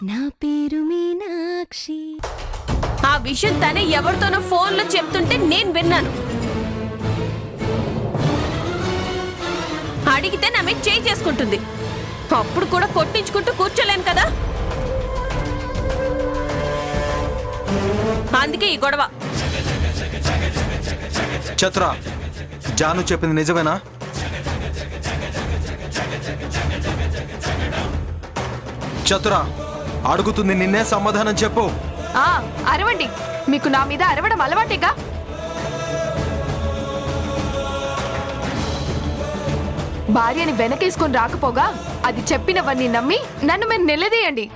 నా పేరు మీనాక్షి. ఆ విషయం తనే ఎవరితోనో ఫోన్లో చెప్తుంటే నేను విన్నాను. అడిగితే నా మీద చేయి చేసుకుంటుంది. అప్పుడు కూడా కొట్టించుకుంటూ కూర్చోలేను కదా, అందుకే ఈ గొడవ. చతుర, జాను చెప్పింది నిజమేనా? చతుర అడుగుతుంది నిన్నే, సమాధానం చెప్పు. అరవండి, మీకు నా మీద అరవడం అలవాటేగా. భార్యని వెనకేసుకొని రాకపోగా అది చెప్పినవన్నీ నమ్మి నన్ను మీరు నిలదీయండి.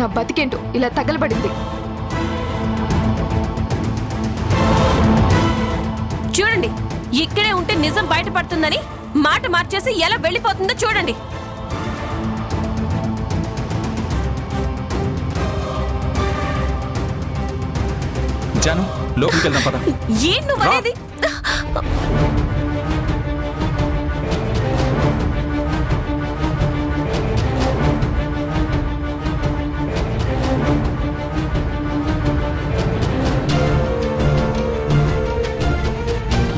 నా బతికేంటో ఇలా తగలబడింది. చూడండి, ఇక్కడే ఉంటే నిజం బయటపడుతుందని మాట మార్చేసి ఎలా వెళ్ళిపోతుందో చూడండి. జాను, లోపలికి వెళ్దాం పద. ఏం నువ్వు అనేది?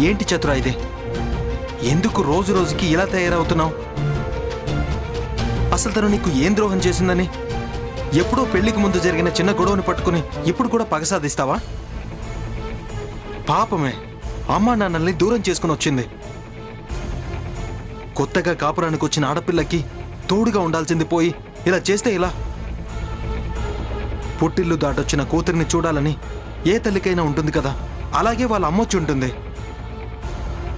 ఏంటి చతుర ఇది? ఎందుకు రోజు రోజుకి ఇలా తయారవుతున్నావు? అసలు తను నీకు ఏం ద్రోహం చేసిందని? ఎప్పుడో పెళ్లికి ముందు జరిగిన చిన్న గొడవని పట్టుకుని ఇప్పుడు కూడా పగ సాధిస్తావా? పాపమే, అమ్మా నాన్నల్ని దూరం చేసుకుని వచ్చింది. కొత్తగా కాపురానికి వచ్చిన ఆడపిల్లకి తోడుగా ఉండాల్సింది పోయి ఇలా చేస్తే ఇలా? పుట్టిల్లు దాటొచ్చిన కూతురిని చూడాలని ఏ తల్లికైనా ఉంటుంది కదా, అలాగే వాళ్ళ అమ్మొచ్చి ఉంటుంది.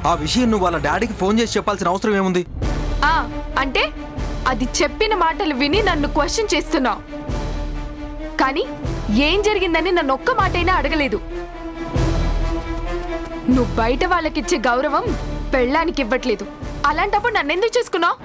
ఆ విషయం నువ్వు వాళ్ళ డాడీకి ఫోన్ చేసి చెప్పాల్సిన అవసరం ఏముంది? అంటే అది చెప్పిన మాటలు విని నన్ను క్వశ్చన్ చేస్తున్నావు, కానీ ఏం జరిగిందని నన్ను ఒక్క మాటైనా అడగలేదు. నువ్వు బయట వాళ్ళకిచ్చే గౌరవం పెళ్ళానికి ఇవ్వట్లేదు. అలాంటప్పుడు నన్నెందుకు చేసుకున్నావు?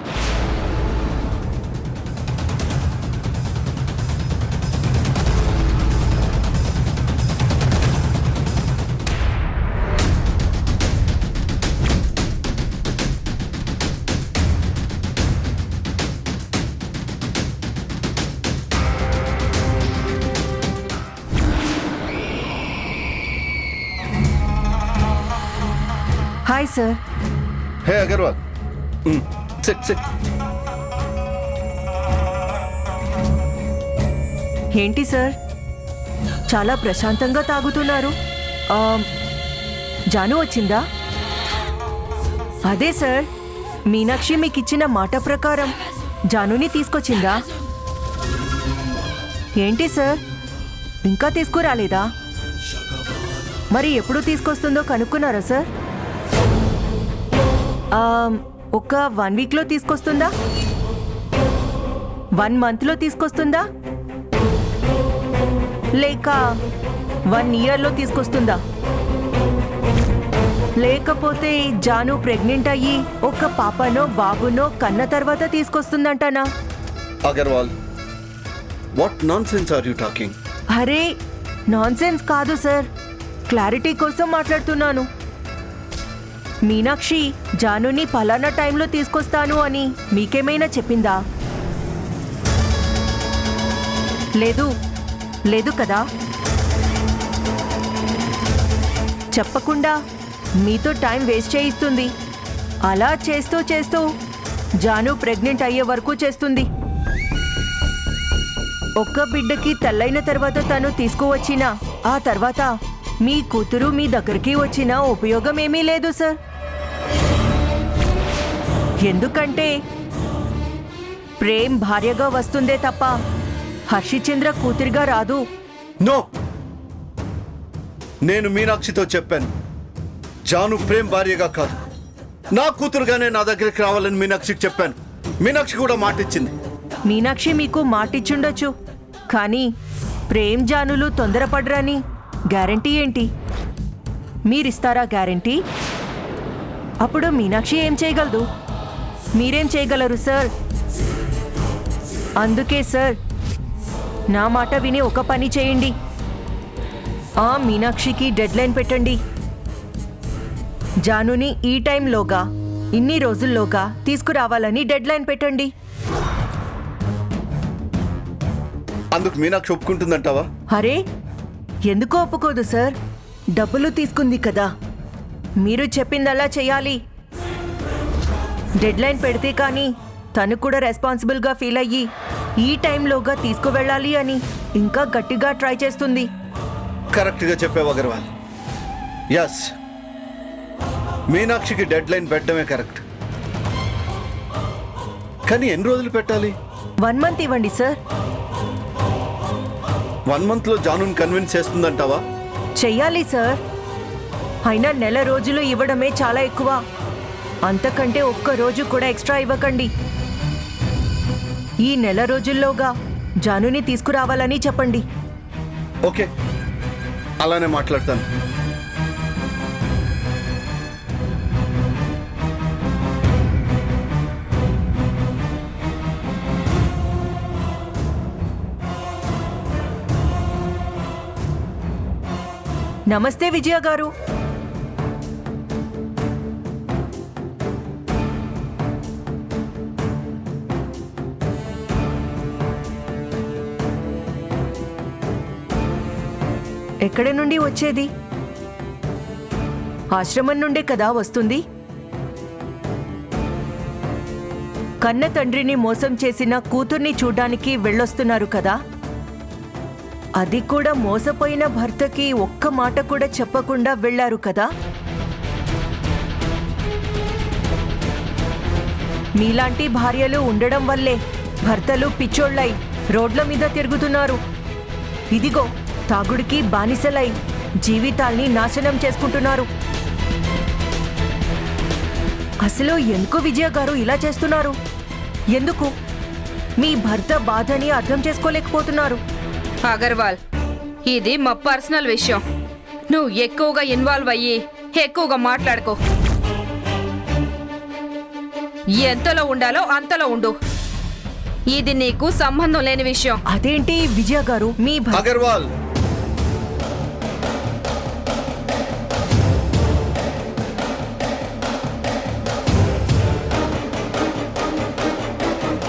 Hi sir. Hey Agarwal, sit sit. ఏంటి సార్, చాలా ప్రశాంతంగా తాగుతున్నారు? జాను వచ్చిందా? అదే సార్, మీనాక్షి మీకు ఇచ్చిన మాట ప్రకారం జానుని తీసుకొచ్చిందా? ఏంటి సార్, ఇంకా తీసుకురాలేదా? మరి ఎప్పుడు తీసుకొస్తుందో కనుక్కున్నారా సార్? ఒక 1 వీక్లో తీసుకొస్తుందా? 1 మంత్లో తీసుకొస్తుందా? లేక 1 ఇయర్లో తీసుకొస్తుందా? లేకపోతే జాను ప్రెగ్నెంట్ అయ్యి ఒక పాపనో బాబునో కన్న తర్వాత తీసుకొస్తుందంటానా? Agarwal, what nonsense are you talking? అరే, నాన్సెన్స్ కాదు సార్, క్లారిటీ కోసం మాట్లాడుతున్నాను. మీనాక్షి జానుని పలానా టైంలో తీసుకొస్తాను అని మీకేమైనా చెప్పిందా? లేదు లేదు కదా. చెప్పకుండా మీతో టైం వేస్ట్ చేయిస్తుంది. అలా చేస్తూ చేస్తూ జాను ప్రెగ్నెంట్ అయ్యే వరకు చేస్తుంది. ఒక్క బిడ్డకి తల్లైన తర్వాత తను తీసుకువచ్చినా ఆ తర్వాత మీ కూతురు మీ దగ్గరికి వచ్చినా ఉపయోగం ఏమీ లేదు సార్. ఎందుకంటే ప్రేమ్ భార్యగా వస్తుందే తప్ప హర్షిచంద్ర కూతురిగా రాదు. నో, నేను మీనాక్షితో చెప్పాను, జాను ప్రేమ్ భార్యగా కాదు, నా కూతురుగానే నా దగ్గరికి రావాలని మీనాక్షికి చెప్పాను. మీనాక్షి కూడా మాటిచ్చింది. మీనాక్షి మీకు మాటిచ్చుండొచ్చు, కానీ ప్రేమ్ జానులు తొందరపడరని గ్యారంటీ ఏంటి? మీరిస్తారా గ్యారంటీ? అప్పుడు మీనాక్షి ఏం చేయగలదు? మీరేం చేయగలరు సార్? అందుకే సార్, నా మాట విని ఒక పని చేయండి. ఆ మీనాక్షికి డెడ్ లైన్ పెట్టండి. జానుని ఈ టైంలోగా ఇన్ని రోజుల్లోగా తీసుకురావాలని డెడ్ లైన్ పెట్టండి. అందుకు మీనాక్షి ఒప్పుకుంటుందంటావా? అరే ఎందుకు ఒప్పుకోదు సార్? డబ్బులు తీసుకుంది కదా, మీరు చెప్పిందలా చేయాలి. డెడ్ లైన్ పెడితే కానీ తను కూడా రెస్పాన్సిబుల్గా ఫీల్ అయ్యి ఈ టైంలోగా తీసుకువెళ్ళాలి అని ఇంకా గట్టిగా ట్రై చేస్తుంది. కరెక్ట్గా చెప్పావు అగర్వాల్. ఎస్, మీనాక్షికి డెడ్ లైన్ పెట్టడమే కరెక్ట్. కానీ ఎన్ని రోజులు పెట్టాలి? 1 month ఇవ్వండి సార్. 1 monthలో జానుని కన్విన్స్ చేస్తుందంటావా? చెయ్యాలి సార్. అయినా 1 నెల రోజులు ఇవ్వడమే చాలా ఎక్కువ. అంతకంటే ఒక్క రోజు కూడా ఎక్స్ట్రా ఇవ్వకండి. ఈ 1 నెల రోజుల్లోగా జానుని తీసుకురావాలని చెప్పండి. ఓకే, అలానే మాట్లాడతాను. నమస్తే విజయ గారు. ఎక్కడి నుండి వచ్చేది? ఆశ్రమం నుండే కదా వస్తుంది. కన్న తండ్రిని మోసం చేసిన కూతుర్ని చూడ్డానికి వెళ్ళొస్తున్నారు కదా. అది కూడా మోసపోయిన భర్తకి ఒక్క మాట కూడా చెప్పకుండా వెళ్ళారు కదా. మీలాంటి భార్యలు ఉండడం వల్లే భర్తలు పిచ్చోళ్ళై రోడ్ల మీద తిరుగుతున్నారు. ఇదిగో తాగుడికి బానిసలై జీవితాల్ని నాశనం చేసుకుంటున్నారు. అసలు ఎందుకు విజయ గారు ఇలా చేస్తున్నారు? ఎందుకు మీ భర్త బాధని అర్థం చేసుకోలేకపోతున్నారు? అగర్వాల్, ఇది మా పర్సనల్ విషయం. నువ్వు ఎక్కువగా ఇన్వాల్వ్ అయ్యి ఎక్కువగా మాట్లాడుకో. ఎంతలో ఉండాలో అంతలో ఉండు. ఇది నీకు సంబంధం లేని విషయం. అదేంటి విజయ గారు, మీ అగర్వాల్,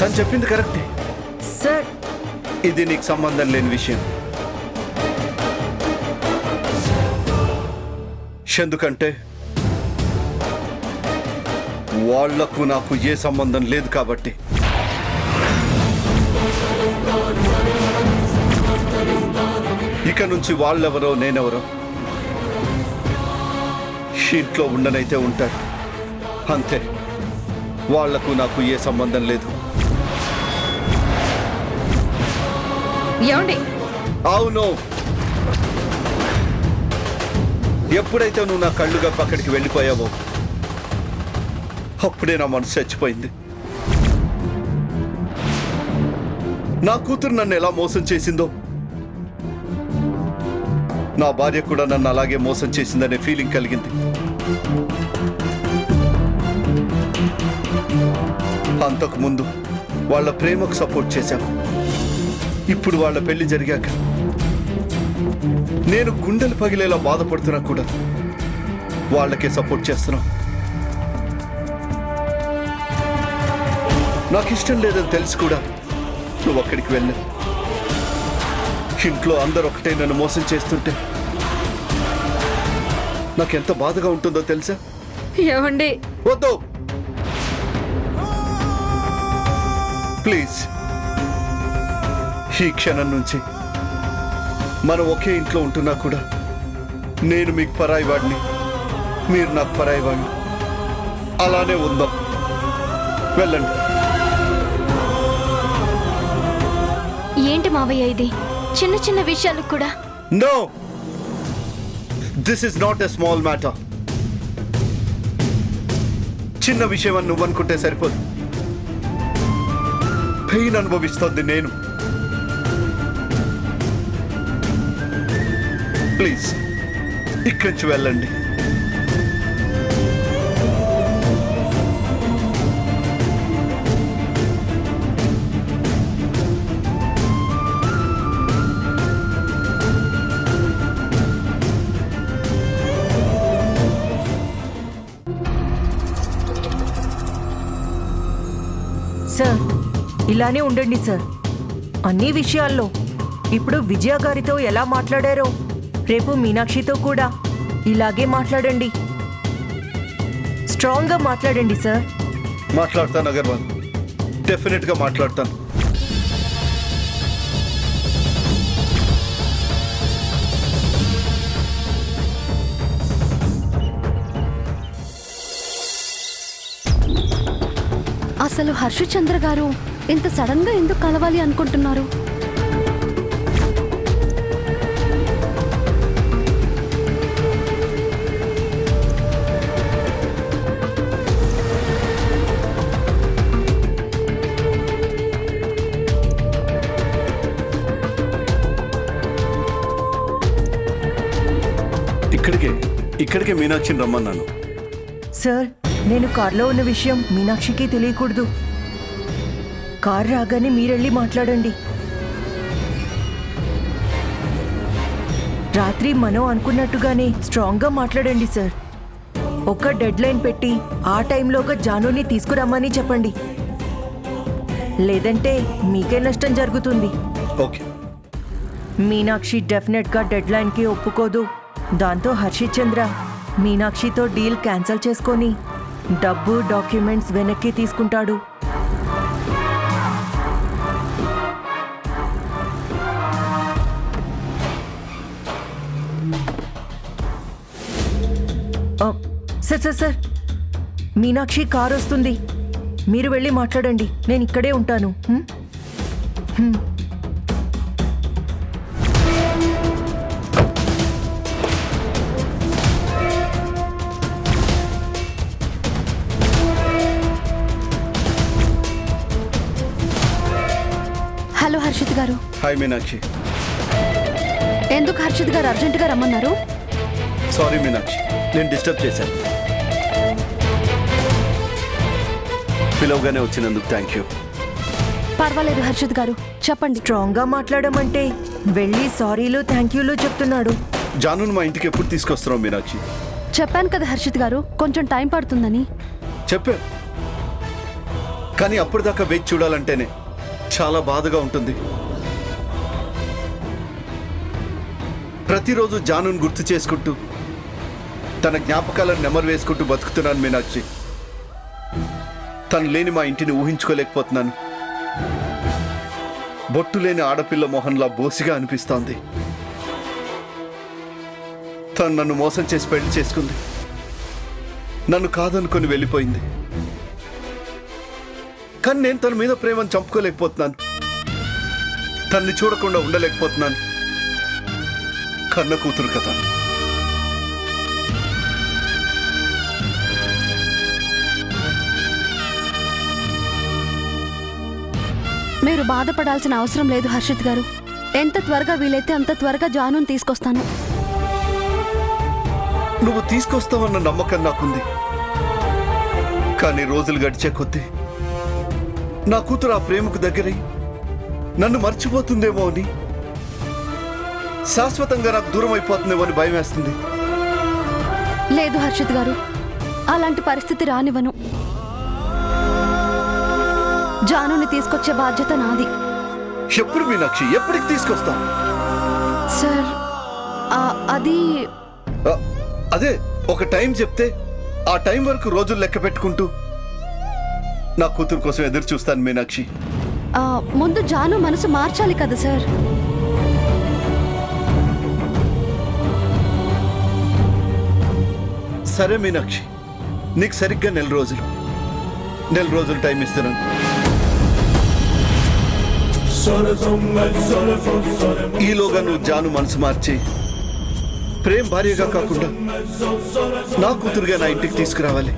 తను చెప్పింది కరెక్టే. సార్, ఇది నీకు సంబంధం లేని విషయం. ఎందుకంటే వాళ్లకు నాకు ఏ సంబంధం లేదు కాబట్టి. ఇక నుంచి వాళ్ళెవరో నేనెవరో ఇంట్లో ఉండనైతే ఉంటారు అంతే. వాళ్లకు నాకు ఏ సంబంధం లేదు. ఏమండి? అవును, ఎప్పుడైతే నువ్వు నా కళ్ళుగా పక్కడికి వెళ్ళిపోయావో అప్పుడే నా మనసు చచ్చిపోయింది. నా కూతురు నన్ను ఎలా మోసం చేసిందో నా భార్య కూడా నన్ను అలాగే మోసం చేసిందనే ఫీలింగ్ కలిగింది. అంతకు ముందు వాళ్ళ ప్రేమకు సపోర్ట్ చేశాను. ఇప్పుడు వాళ్ళ పెళ్లి జరిగాక నేను గుండెలు పగిలేలా బాధపడుతున్నా కూడా వాళ్ళకే సపోర్ట్ చేస్తున్నా. నాకు ఇష్టం లేదని తెలిసి కూడా నువ్వు అక్కడికి వెళ్ళావు. ఇంట్లో అందరూ ఒకటే నన్ను మోసం చేస్తుంటే నాకెంత బాధగా ఉంటుందో తెలుసా? ఏమండి? వద్దు ప్లీజ్. ఈ క్షణం నుంచి మనం ఒకే ఇంట్లో ఉంటున్నా కూడా నేను మీకు పరాయి వాడిని, మీరు నాకు పరాయి వాడిని. అలానే ఉందాం. వెళ్ళండి. ఏంటి మావయ్య ఇది? చిన్న చిన్న విషయాలకు కూడా no, this is not a small matter. చిన్న విషయం అని నువ్వు అనుకుంటే సరిపోదు. పెయిన్ అనుభవిస్తోంది నేను. ప్లీజ్ ఇక్కడి నుంచి వెళ్ళండి. సార్ ఇలానే ఉండండి సార్. అన్ని విషయాల్లో ఇప్పుడు విజయ గారితో ఎలా మాట్లాడారో రేపు మీనాక్షితో కూడా ఇలాగే మాట్లాడండి. స్ట్రాంగ్గా మాట్లాడండి సార్. మాట్లాడతాను అగర్వాల్, డెఫినెట్గా మాట్లాడతాను. అసలు హర్షచంద్ర గారు ఇంత సడన్ గా ఎందుకు కలవాలి అనుకుంటున్నారు? ఇక్కడికే మీనాక్షిని రమ్మన్నాను. సార్ నేను కార్లో ఉన్న విషయం మీనాక్షికి తెలియకూడదు. కార్ రాగానే మీరెళ్ళి మాట్లాడండి. రాత్రి మనం అనుకున్నట్టుగానే స్ట్రాంగ్గా మాట్లాడండి సార్. ఒక డెడ్ లైన్ పెట్టి ఆ టైంలోగా జానుని తీసుకురమ్మని చెప్పండి. లేదంటే మీకే నష్టం జరుగుతుంది. ఓకే. మీనాక్షి డెఫినెట్గా డెడ్ లైన్కి ఒప్పుకోదు. దాంతో హర్షిచంద్ర మీనాక్షితో డీల్ క్యాన్సిల్ చేసుకొని డబ్బు డాక్యుమెంట్స్ వెనక్కి తీసుకుంటాడు. Sir sir sir Meenakshi car వస్తుంది. మీరు వెళ్ళి మాట్లాడండి, నేను ఇక్కడే ఉంటాను. హలో హర్షిత్ గారు. హాయ్ మీనాక్షి. ఎందుకు హర్షిత్ గారు అర్జెంటుగా రమ్మన్నారు? సారీ మీనాక్షి, నేను డిస్టర్బ్ చేశాను. పిలవగానే వచ్చినందుకు థ్యాంక్ యూ. పర్వాలేదు హర్షిత్ గారు, చెప్పండి. స్ట్రాంగ్గా మాట్లాడమంటే వెళ్ళి సారీలు థ్యాంక్ యూలు చెప్తున్నాడు. జానును మా ఇంటికి ఎప్పుడు తీసుకొస్తున్నావు మీనాక్షి? చెప్పాను కదా హర్షిత్ గారు, కొంచెం టైం పడుతుందని. చెప్పా, కానీ అప్పటిదాకా వెయిట్ చూడాలంటేనే చాలా బాధగా ఉంటుంది. ప్రతిరోజు జానును గుర్తు చేసుకుంటూ తన జ్ఞాపకాలను నెమరు వేసుకుంటూ బతుకుతున్నాను మీనాక్షి. తను లేని మా ఇంటిని ఊహించుకోలేకపోతున్నాను. బొట్టు లేని ఆడపిల్ల మొహంలా బోసిగా అనిపిస్తోంది. తను నన్ను మోసం చేసి పెళ్లి చేసుకుంది. నన్ను కాదనుకొని వెళ్ళిపోయింది. కానీ నేను తన మీద ప్రేమను చంపుకోలేకపోతున్నాను. తన్ని చూడకుండా ఉండలేకపోతున్నాను. కన్న కూతురు కదా. మీరు బాధపడాల్సిన అవసరం లేదు హర్షిత్ గారు. ఎంత త్వరగా వీలైతే అంత త్వరగా జానుని తీసుకొస్తాను. నువ్వు తీసుకొస్తావన్న నమ్మకం నాకుంది. కానీ రోజులు గడిచే కొద్దీ నా కూతురు ఆ ప్రేమకు దగ్గరై నన్ను మర్చిపోతుందేమో అని, శాశ్వతంగా నాకు దూరం అయిపోతుందేమో అని భయం వేస్తుంది. లేదు హర్షిత్ గారు, అలాంటి పరిస్థితి రానివ్వను. జానుని తీసుకొచ్చే బాధ్యత నాది. ఎప్పుడు మీనాక్షి, ఎప్పటికి తీసుకొస్తా? సార్ అది అదే ఒక టైం చెప్తే ఆ టైం వరకు రోజులు లెక్క పెట్టుకుంటూ నా కూతురు కోసం ఎదురు చూస్తాను మీనాక్షి. ముందు జాను మనసు మార్చాలి కదా సార్. సరే మీనాక్షి, నీకు సరిగ్గా నెల రోజులు టైం ఇస్తున్నాను. ఈలోగా నువ్వు జాను మనసు మార్చి ప్రేమ్ భార్యగా కాకుండా నా కూతురుగా నా ఇంటికి తీసుకురావాలి.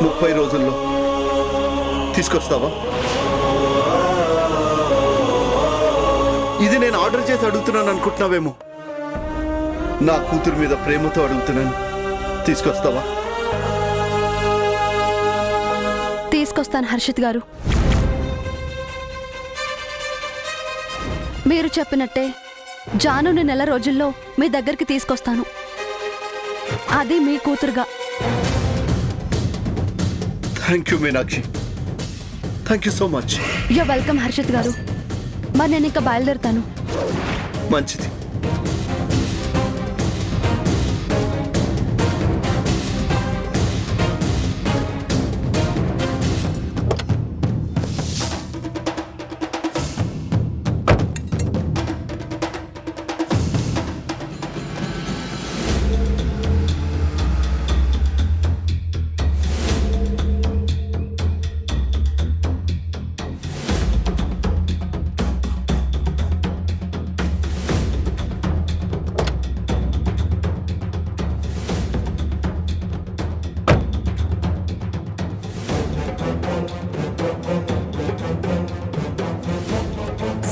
30 రోజుల్లో తీసుకొస్తావా? ఇది నేను ఆర్డర్ చేసి అడుగుతున్నాను అనుకుంటున్నావేమో. నా కూతురు మీద ప్రేమతో అడుగుతున్నాను. తీసుకొస్తావా? తీసుకొస్తాను హర్షిత్ గారు. మీరు చెప్పినట్టే జానుని నెల రోజుల్లో మీ దగ్గరికి తీసుకొస్తాను. అది మీ కూతురుగా. Thank you Meenakshi, thank you so much. You welcome Harshit garu. మరి నేను ఇంకా బయలుదేరుతాను. మంచిది.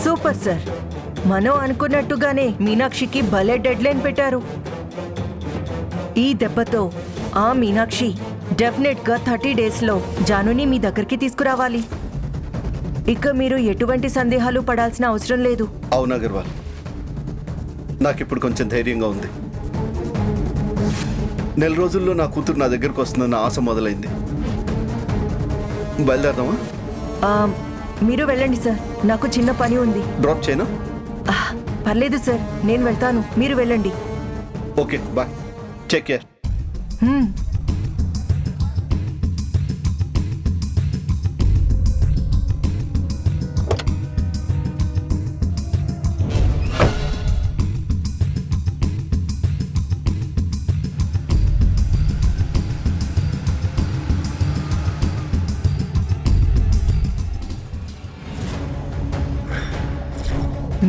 Super sir. మనం అనుకున్నట్టుగానే మీనాక్షికి భలే డెడ్ లైన్ పెట్టారు. ఈ దెబ్బతో ఆ మీనాక్షి డెఫినెట్గా 30 డేస్లో జానుని మీ దగ్గరికి తీసుకురావాలి. ఇక మీరు ఎటువంటి సందేహాలు పడాల్సిన అవసరం లేదు. అవును అగర్వాల్, నాకిప్పుడు కొంచెం ధైర్యంగా ఉంది. నెల రోజుల్లో నా కూతురు నా దగ్గరకు వస్తుందన్న ఆశ మొదలైంది. బయలుదేరదామా? ఆ, మీరు వెళ్ళండి సార్, నాకు చిన్న పని ఉంది. డ్రాప్ చేయనా? పర్లేదు సార్, నేను వెళ్తాను, మీరు వెళ్ళండి. Okay, bye, take care.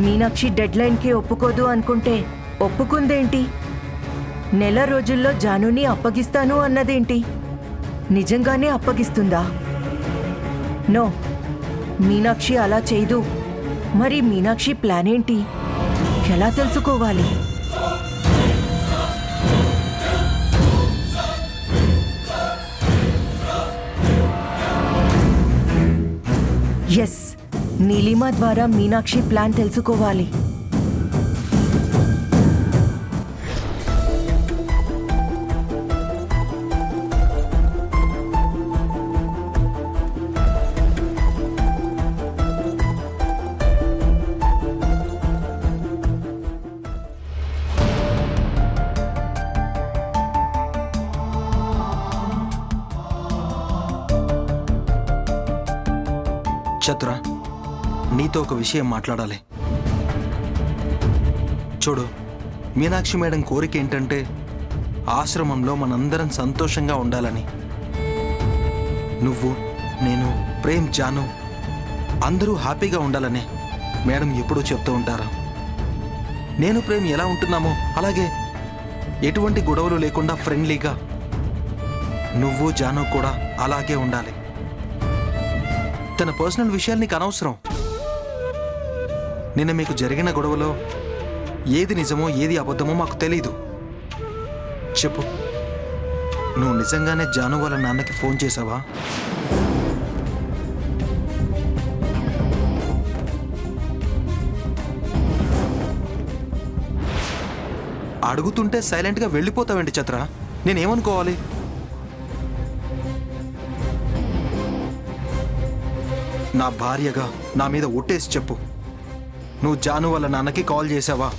Meenakshi డెడ్ లైన్కి ఒప్పుకోదు అనుకుంటే ఒప్పుకుందేంటి? నెల రోజుల్లో జానుని అప్పగిస్తాను అన్నదేంటి? నిజంగానే అప్పగిస్తుందా? నో, మీనాక్షి అలా చేయదు. మరి మీనాక్షి ప్లాన్ ఏంటి? ఎలా తెలుసుకోవాలి? ఎస్, నీలిమా ద్వారా మీనాక్షి ప్లాన్ తెలుసుకోవాలి. చతుర, నీతో ఒక విషయం మాట్లాడాలి. చూడు, మీనాక్షి మేడం కోరిక ఏంటంటే ఆశ్రమంలో మనందరం సంతోషంగా ఉండాలని. నువ్వు, నేను, ప్రేమ్, జాను అందరూ హ్యాపీగా ఉండాలని మేడం ఎప్పుడూ చెప్తూ ఉంటారు. నేను ప్రేమ్ ఎలా ఉంటున్నామో అలాగే ఎటువంటి గొడవలు లేకుండా ఫ్రెండ్లీగా నువ్వు జాను కూడా అలాగే ఉండాలి. తన పర్సనల్ విషయాలు నీకు అనవసరం. నిన్న మీకు జరిగిన గొడవలో ఏది నిజమో ఏది అబద్ధమో మాకు తెలీదు. చెప్పు, నువ్వు నిజంగానే జాను వాళ్ళ నాన్నకి ఫోన్ చేసావా? అడుగుతుంటే సైలెంట్గా వెళ్ళిపోతావేంటి చత్ర? నేనేమనుకోవాలి? నా భార్యగా నా మీద ఒట్టేసి చెప్పు, నువ్వు జాను వాళ్ళ నాన్నకి కాల్ చేసావా?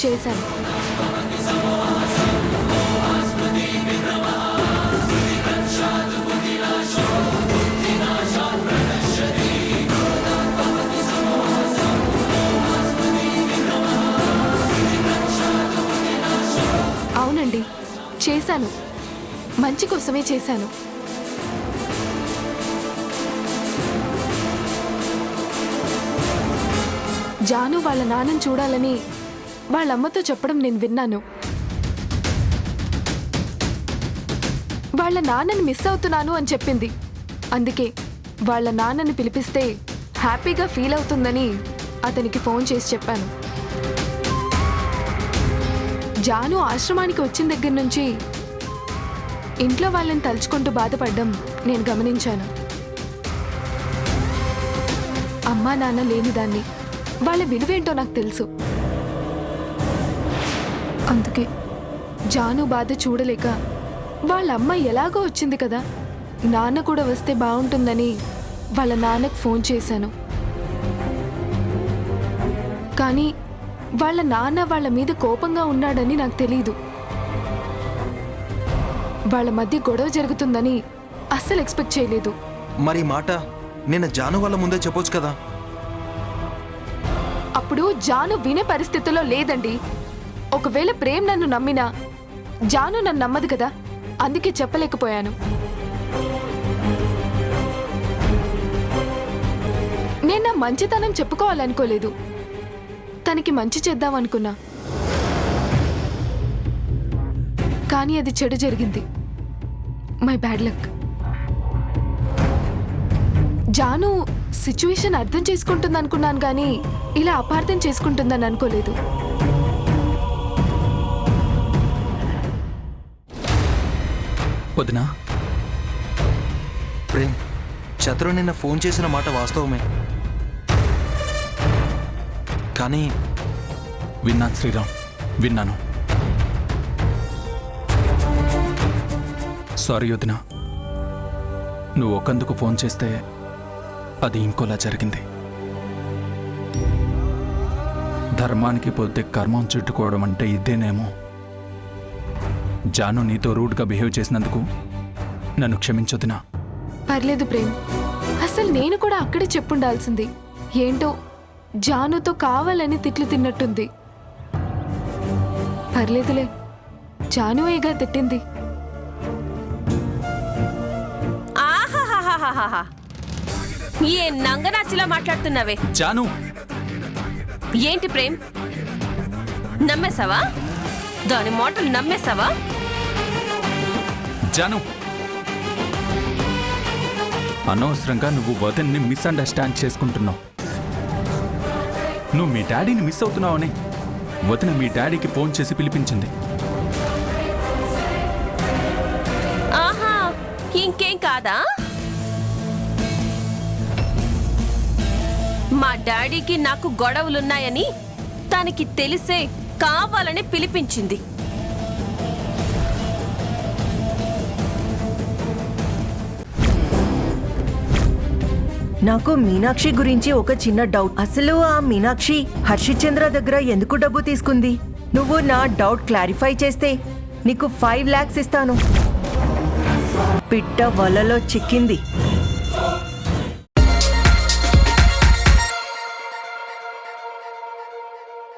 చేశాను. అవునండి, చేశాను. మంచి కోసమే చేశాను. జాను వాళ్ళ నాన్నని చూడాలని వాళ్ళమ్మతో చెప్పడం నేను విన్నాను. వాళ్ళ నాన్నని మిస్ అవుతున్నాను అని చెప్పింది. అందుకే వాళ్ళ నాన్నని పిలిపిస్తే హ్యాపీగా ఫీల్ అవుతుందని అతనికి ఫోన్ చేసి చెప్పాను. జాను ఆశ్రమానికి వచ్చిన దగ్గర నుంచి ఇంట్లో వాళ్ళని తలుచుకుంటూ బాధపడ్డం నేను గమనించాను. అమ్మా నాన్న లేని దాన్ని, వాళ్ళ విలువేంటో నాకు తెలుసు. అందుకే జాను బాధ చూడలేక వాళ్ళ అమ్మ ఎలాగో వచ్చింది కదా, నాన్న కూడా వస్తే బాగుంటుందని వాళ్ళ నాన్నకు ఫోన్ చేశాను. కానీ వాళ్ళ నాన్న వాళ్ళ మీద కోపంగా ఉన్నాడని నాకు తెలీదు. వాళ్ళ మధ్య గొడవ జరుగుతుందని అస్సలు ఎక్స్పెక్ట్ చేయలేదు. మరి ఈ మాట నిన్న జాను వాళ్ళ ముందే చెప్పొచ్చు కదా. అప్పుడు జాను వినే పరిస్థితిలో లేదండి. ఒకవేళ ప్రేమ్ నన్ను నమ్మినా జాను నన్ను నమ్మదు కదా, అందుకే చెప్పలేకపోయాను. నేను నా మంచితనం చెప్పుకోవాలనుకోలేదు, తనకి మంచి చేద్దాం అనుకున్నా. కానీ అది చెడు జరిగింది. My bad luck. Janu situation అర్థం చేసుకుంటుంది అనుకున్నాను, కానీ ఇలా అపార్థం చేసుకుంటుందని అనుకోలేదు. వదినా, ప్రేమ్ శత్రు నిన్న ఫోన్ చేసిన మాట వాస్తవమే. కానీ విన్నాను శ్రీరామ్, విన్నాను. సారీ వదినా, నువ్వు ఒకందుకు ఫోన్ చేస్తే అది ఇంకోలా జరిగింది. ధర్మానికి పోతే కర్మం చుట్టుకోవడం అంటే ఇదేనేమో. జాను నీతో రూడ్గా బిహేవ్ చేసినందుకు నన్ను క్షమించొద్దునా. పర్లేదు ప్రేమ్, అసలు నేను కూడా అక్కడే చెప్పుండాల్సింది. ఏంటో జానుతో కావాలని తిట్లు తిన్నట్టుంది. పర్లేదులే, జానువేగా తిట్టింది. ఆహాహాహాహాహా. ఏ నంగనాచిలా మాట్లాడుతున్నావే. జాను, ఏంటి ప్రేమ్, నమ్మేశావా? దాని మాటలు నమ్మేశావా? జాను, అనవసరంగా నువ్వు వదిన్ని మిస్అండర్స్టాండ్ చేసుకుంటున్నావు. నువ్వు మీ డాడీని మిస్ అవుతున్నావని వదిన మీ డాడీకి ఫోన్ చేసి పిలిపించింది. ఆహా, ఇంకేం కాదా? మా డాడీకి నాకు గొడవలున్నాయని తనకి తెలిసే కావాలని పిలిపించింది. నాకు మీనాక్షి గురించి ఒక చిన్న డౌట్. అసలు ఆ మీనాక్షి హర్షిత్ చంద్ర దగ్గర ఎందుకు డబ్బు తీసుకుంది? నువ్వు నా డౌట్ క్లారిఫై చేస్తే నీకు 5 lakhs ఇస్తాను. పిట్ట వలలో చిక్కింది.